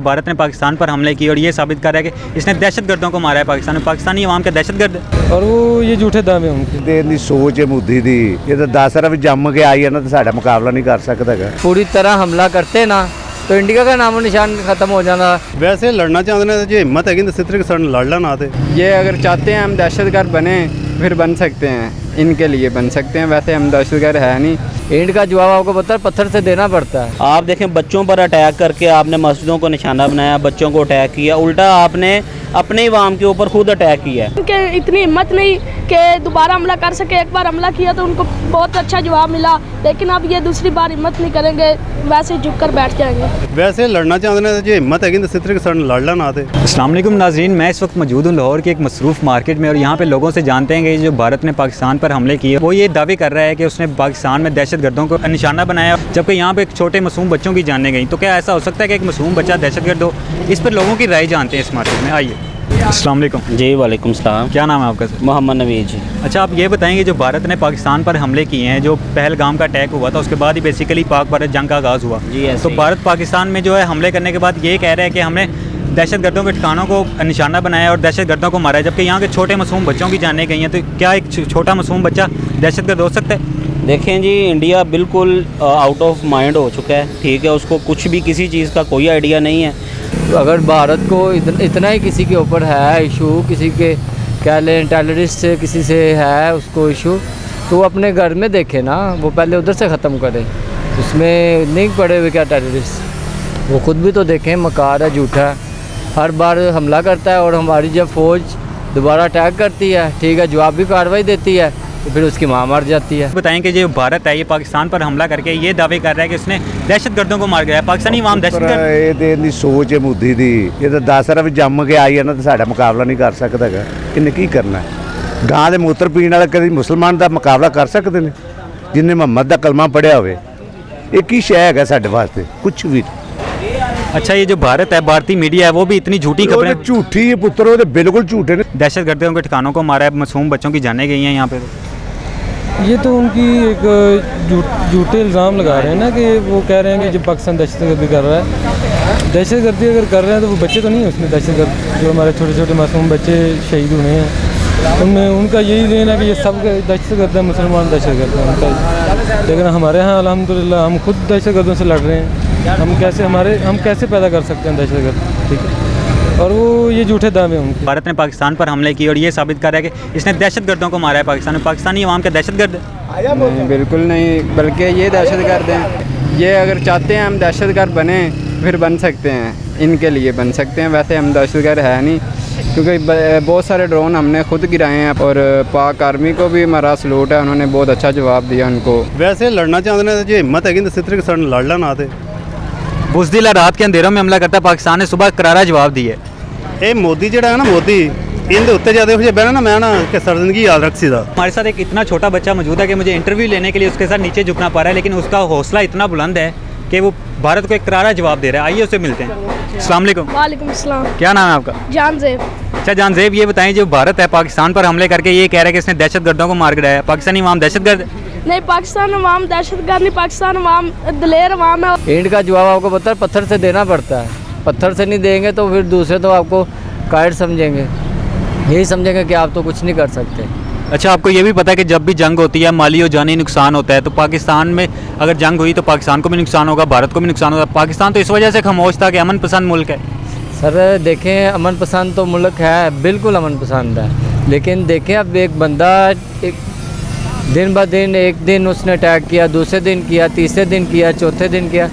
भारत ने पाकिस्तान पर हमले किए और ये साबित कर रहा है कि इसने दहशतगर्दों को मारा है पाकिस्तान में। पाकिस्तानी अवाम के दहशतगर्द और वो ये झूठे दावे उनकी सोच है मोदी दी, ये तो 10 रफ जम के आई है ना, तो साडा मुकाबला नहीं कर सकता। पूरी तरह हमला करते ना तो इंडिया का नामो निशान खत्म हो जाना। वैसे लड़ना चाहते हैं, जो हिम्मत है कि इस तरह के लड़ लेना आते। ये अगर चाहते हैं हम दहशतगर्द बने फिर बन सकते हैं, इनके लिए बन सकते हैं, वैसे हम दहशतगर्द है नहीं। ईंट का जवाब आपको पता है पत्थर से देना पड़ता है। आप देखें बच्चों पर अटैक करके आपने मस्जिदों को निशाना बनाया, बच्चों को अटैक किया, उल्टा आपने अपने अवाम के ऊपर खुद अटैक किया। उनके इतनी हिम्मत नहीं कि दोबारा हमला कर सके। एक बार हमला किया तो उनको बहुत अच्छा जवाब मिला, लेकिन अब ये दूसरी बार हिम्मत नहीं करेंगे, वैसे झुक कर बैठ जाएंगे। वैसे लड़ना चाहते हैं, जो हिम्मत है कि इस तरह के लड़ लेना आते। अस्सलाम वालेकुम नाज़रीन, मैं इस वक्त मौजूद हूँ लाहौर की एक मसरूफ़ मार्केट में और यहाँ पे लोगों से जानते हैं कि जो भारत ने पाकिस्तान पर हमले किए वो ये दावे कर रहा है कि उसने पाकिस्तान में दहशतगर्दों को निशाना बनाया, जबकि यहाँ पे एक छोटे मासूम बच्चों की जानें गई। तो क्या ऐसा हो सकता है कि एक मासूम बच्चा दहशतगर्द हो? इस पर लोगों की राय जानते हैं इस मार्केट में। आइए। अस्सलाम वालेकुम। जी वालेकुम सलाम। क्या नाम है आपका सर? मोहम्मद नवीद जी। अच्छा, आप ये बताएंगे जो भारत ने पाकिस्तान पर हमले किए हैं, जो पहलगाम का अटैक हुआ था उसके बाद ही बेसिकली पाक भारत जंग का आगाज़ हुआ। जी तो भारत पाकिस्तान में जो है हमले करने के बाद ये कह रहा है कि हमने दहशतगर्दों के ठिकानों को निशाना बनाया और दहशतगर्दों को मारा है, जबकि यहाँ के छोटे मासूम बच्चों की जानें गई हैं। तो क्या एक छोटा मासूम बच्चा दहशतगर्द हो सकता है? देखें जी, इंडिया बिल्कुल आउट ऑफ माइंड हो चुका है, ठीक है। उसको कुछ भी किसी चीज़ का कोई आइडिया नहीं है। अगर भारत को इतना ही किसी के ऊपर है इशू, किसी के क्या लें टेररिस्ट से किसी से है उसको इशू, तो वो अपने घर में देखे ना, वो पहले उधर से ख़त्म करे। उसमें नहीं पड़े हुए क्या टेररिस्ट, वो खुद भी तो देखें मकार है, झूठा है, हर बार हमला करता है। और हमारी जब फ़ौज दोबारा अटैक करती है, ठीक है, जवाब भी कार्रवाई देती है, तो फिर उसकी माँ मर जाती है। बताएं कि जो भारत है ये पाकिस्तान पर हमला करके ये दावे कर रहा है कि उसने दहशतगर्दों को मार गया है। पाकिस्तानी अवाम दहशतगर्द, ये सोच है मोदी दी, ये तो 10 रफ जम के आई है ना, तो साडा मुकाबला नहीं कर सकता। इन्हें की करना है? गां दे मूत्र पीण वाले कभी मुसलमान का मुकाबला कर सकते हैं जिन्हें मुहम्मद का कलमा पढ़िया हो? ये की शै है साडे वास्ते? कुछ भी। अच्छा, ये जो भारत है, भारतीय मीडिया है, वो भी इतनी झूठी खबरें, झूठी है पुत्र, वो तो बिल्कुल झूठे। दहशतगर्दों के ठिकानों को मारा है, मासूम बच्चों की जानें गई हैं यहाँ पे। ये तो उनकी एक झूठे इल्ज़ाम लगा रहे हैं ना, कि वो कह रहे हैं कि जब पाकिस्तान दहशतगर्दी कर रहा है, दहशतगर्दी अगर कर रहे हैं तो वो बच्चे तो नहीं है उसमें दहशतगर्द। जो हमारे छोटे छोटे मासूम बच्चे शहीद हुए हैं उनमें उनका यही लेना है कि ये सब दहशतगर्द है, मुसलमान दहशतगर्द है उनका। लेकिन हमारे यहाँ अल्हम्दुलिल्लाह हम खुद दहशतगर्दों से लड़ रहे हैं। हम कैसे पैदा कर सकते हैं दहशतगर्द, ठीक है। और वो ये झूठे दावे उनके। भारत ने पाकिस्तान पर हमले किए और ये साबित कर रहा है कि इसने दहशतगर्दों को मारा है पाकिस्तान में। पाकिस्तानी अवाम के दहशतगर्द नहीं, बिल्कुल नहीं, बल्कि ये दहशतगर्द हैं। ये अगर चाहते हैं हम दहशतगर्द बने फिर बन सकते हैं, इनके लिए बन सकते हैं, वैसे हम दहशतगर्द है नहीं। क्योंकि बहुत सारे ड्रोन हमने खुद गिराए हैं और पाक आर्मी को भी हमारा सलूट है, उन्होंने बहुत अच्छा जवाब दिया उनको। वैसे लड़ना चाहते हैं, जो हिम्मत है कि इस तरह के लड़ लेना आते। बुज़दिल रात के अंधेरों में हमला करता पाकिस्तान ने सुबह करारा जवाब दिया। ये मोदी जो है ना, मोदी इन उत्ते ज़्यादा हो जाए ना, मैं ना कि सर्दगी याद रख सीधा। हमारे साथ एक इतना छोटा बच्चा मौजूद है कि मुझे इंटरव्यू लेने के लिए उसके साथ नीचे झुकना पड़ रहा है, लेकिन उसका हौसला इतना बुलंद है कि वो भारत को एक करारा जवाब दे रहा है। आइए उससे मिलते हैं। अस्सलाम वालेकुम। वालेकुम अस्सलाम। क्या नाम है आपका? जानजेब। अच्छा जानजेब, ये बताएं जो भारत है पाकिस्तान पर हमले करके ये कह रहा है कि इसने दहशतगर्दों को मार गिराया, पाकिस्तानी अवाम दहशतगर्द नहीं, पाकिस्तान अवाम दहशतगर्द नहीं, पाकिस्तान अवाम दिलेर अवाम है। ईंट का जवाब आपको पता है पत्थर से देना पड़ता है। पत्थर से नहीं देंगे तो फिर दूसरे तो आपको कायर समझेंगे, यही समझेंगे कि आप तो कुछ नहीं कर सकते। अच्छा, आपको ये भी पता है कि जब भी जंग होती है माली और जानी नुकसान होता है, तो पाकिस्तान में अगर जंग हुई तो पाकिस्तान को भी नुकसान होगा, भारत को भी नुकसान होगा। पाकिस्तान तो इस वजह से खामोश था कि अमन पसंद मुल्क है। सर देखें, अमन पसंद तो मुल्क है, बिल्कुल अमन पसंद है, लेकिन देखें अब एक बंदा एक दिन ब दिन, एक दिन उसने अटैक किया, दूसरे दिन किया, तीसरे दिन किया, चौथे दिन किया,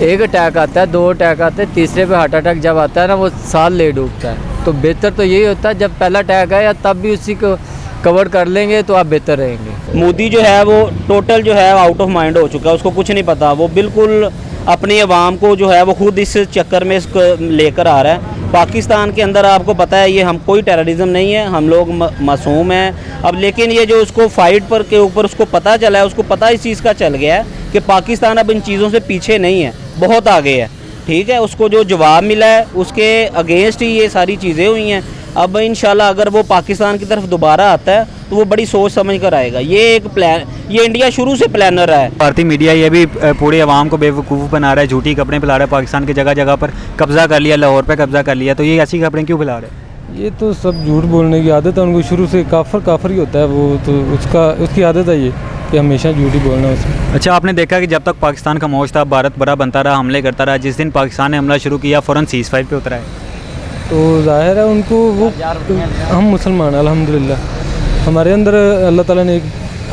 एक अटैक आता है, 2 अटैक आते हैं, तीसरे पे हार्ट अटैक जब आता है ना, वो साल ले डूबता है। तो बेहतर तो यही होता है जब पहला अटैक आया तब भी उसी को कवर कर लेंगे तो आप बेहतर रहेंगे। मोदी जो है वो टोटल जो है आउट ऑफ माइंड हो चुका है, उसको कुछ नहीं पता। वो बिल्कुल अपनी आवाम को जो है वो खुद इस चक्कर में इसको लेकर आ रहा है। पाकिस्तान के अंदर आपको पता है ये हम कोई टेररिज्म नहीं है, हम लोग मासूम हैं। अब लेकिन ये जो उसको फाइट पर के ऊपर उसको पता चला है, उसको पता इस चीज़ का चल गया है कि पाकिस्तान अब इन चीज़ों से पीछे नहीं है, बहुत आगे है, ठीक है। उसको जो जवाब मिला है उसके अगेंस्ट ही ये सारी चीज़ें हुई हैं। अब इंशाल्लाह अगर वो पाकिस्तान की तरफ दोबारा आता है तो वो बड़ी सोच समझ कर आएगा। ये एक प्लान, ये इंडिया शुरू से प्लानर है। भारतीय मीडिया ये भी पूरे अवाम को बेवकूफ़ बना रहा है, झूठी खबरें फैला रहा है, पाकिस्तान की जगह जगह पर कब्ज़ा कर लिया, लाहौर पर कब्ज़ा कर लिया, तो ये ऐसी खबरें क्यों फैला रहे हैं? ये तो सब झूठ बोलने की आदत है उनको, शुरू से काफर ही होता है वो, तो उसकी आदत है ये कि हमेशा झूठ ही बोलना उसमें। अच्छा, आपने देखा कि जब तक पाकिस्तान खामोश था, भारत बड़ा बनता रहा, हमले करता रहा, जिस दिन पाकिस्तान ने हमला शुरू किया फ़ौरन सीज़फायर पे उतरा है। तो जाहिर है उनको वो, हम मुसलमान अल्हम्दुलिल्लाह, हमारे अंदर अल्लाह ताला ने एक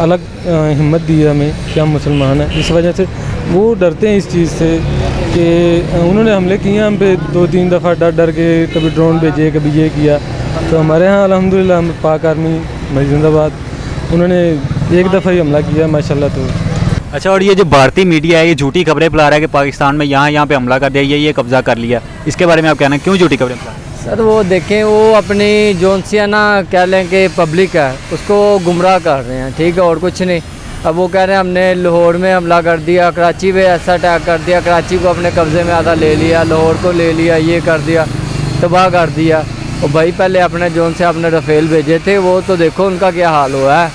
अलग हिम्मत दी है हमें कि हम मुसलमान हैं। इस वजह से वो डरते हैं इस चीज़ से कि उन्होंने हमले किए हम पे 2-3 दफ़ा डर के, कभी ड्रोन भेजे, कभी ये किया। तो हमारे यहाँ अल्हम्दुलिल्लाह हम पाक आर्मी जिंदाबाद, उन्होंने एक दफ़ा ही हमला किया माशाल्लाह। तो अच्छा, और ये जो भारतीय मीडिया है ये झूठी खबरें फैला रहा है कि पाकिस्तान में यहाँ पे हमला कर दिया, ये कब्ज़ा कर लिया, इसके बारे में आप कहना है क्यों झूठी खबरें फैला रहे हैं? सर वो देखें, वो अपनी जोनसिया ना कह लें कि पब्लिक है उसको गुमराह कर रहे हैं, ठीक है, और कुछ नहीं। अब वो कह रहे हैं हमने लाहौर में हमला कर दिया, कराची में ऐसा अटैक कर दिया, कराची को अपने कब्ज़े में आधा ले लिया, लाहौर को ले लिया, ये कर दिया, तबाह कर दिया। और भाई पहले अपने जोन से आपने रफ़ेल भेजे थे, वो तो देखो उनका क्या हाल हुआ है।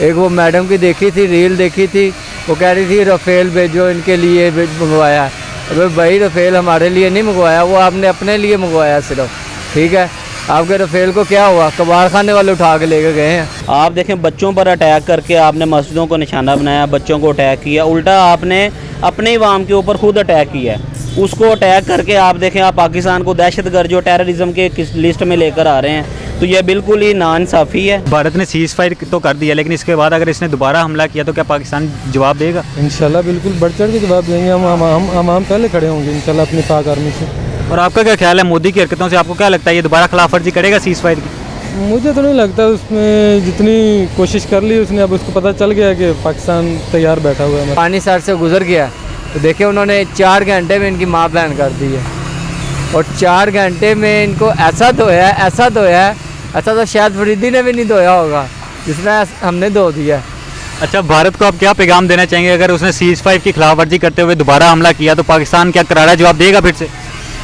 एक वो मैडम की देखी थी, रील देखी थी, वो कह रही थी रफ़ेल भेजो इनके लिए मंगवाया। अरे भाई रफ़ेल हमारे लिए नहीं मंगवाया, वो आपने अपने लिए मंगवाया सिर्फ, ठीक है। आपके रफ़ेल को क्या हुआ, कबाड़ खाने वाले उठा के लेके गए हैं। आप देखें, बच्चों पर अटैक करके आपने मस्जिदों को निशाना बनाया, बच्चों को अटैक किया, उल्टा आपने अपने अवाम के ऊपर खुद अटैक किया है। उसको अटैक करके आप देखें, आप पाकिस्तान को दहशतगर्द जो टेररिज्म के किस लिस्ट में लेकर आ रहे हैं, तो ये बिल्कुल ही नाइंसाफ़ी है। भारत ने सीज़ फायर तो कर दिया, लेकिन इसके बाद अगर इसने दोबारा हमला किया तो क्या पाकिस्तान जवाब देगा? इंशाल्लाह बिल्कुल बढ़ चढ़ के जवाब देंगे। हम पहले खड़े होंगे इंशाल्लाह अपनी पाक आर्मी से। और आपका क्या ख्याल है मोदी की हरकतों से, आपको क्या लगता है ये दोबारा खिलाफ वर्जी करेगा सीज़ फायर की? मुझे तो नहीं लगता, उसमें जितनी कोशिश कर ली उसने, अब उसको पता चल गया कि पाकिस्तान तैयार बैठा हुआ है। पानी साइड से गुजर गया तो देखिए उन्होंने 4 घंटे में इनकी माँ बहन कर दी है, और 4 घंटे में इनको ऐसा धोया है, ऐसा तो शायद फरीदी ने भी नहीं धोया होगा जिसने हमने धो दिया है। अच्छा, भारत को आप क्या पैगाम देना चाहेंगे अगर उसने सीज़ फायर की खिलाफ वर्जी करते हुए दोबारा हमला किया तो पाकिस्तान क्या करारा जवाब देगा फिर से?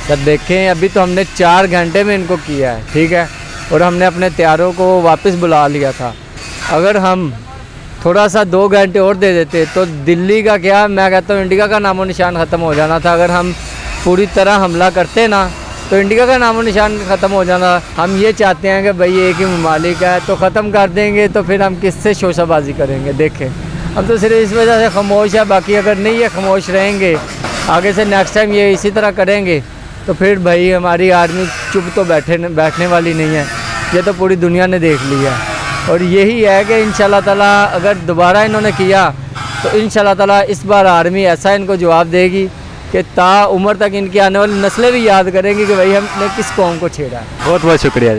सर देखें, अभी तो हमने 4 घंटे में इनको किया है, ठीक है, और हमने अपने तैयारों को वापस बुला लिया था। अगर हम थोड़ा सा 2 घंटे और दे देते तो दिल्ली का क्या, मैं कहता हूँ इंडिया का नामो निशान ख़त्म हो जाना था। अगर हम पूरी तरह हमला करते ना तो इंडिया का नामो निशान ख़त्म हो जाना। हम ये चाहते हैं कि भाई एक ही ममालिक है, तो ख़त्म कर देंगे तो फिर हम किससे शोशाबाजी करेंगे? देखें, हम तो सिर्फ इस वजह से खामोश है, बाकी अगर नहीं है खामोश रहेंगे, आगे से नेक्स्ट टाइम ये इसी तरह करेंगे तो फिर भाई हमारी आर्मी चुप तो बैठने वाली नहीं है। ये तो पूरी दुनिया ने देख लिया, और यही है कि इंशाल्लाह ताला अगर दोबारा इन्होंने किया तो इंशाल्लाह ताला इस बार आर्मी ऐसा इनको जवाब देगी कि ता उम्र तक इनकी आने वाली नस्लें भी याद करेंगी कि भाई हमने किस कौम को छेड़ा है। बहुत बहुत शुक्रिया।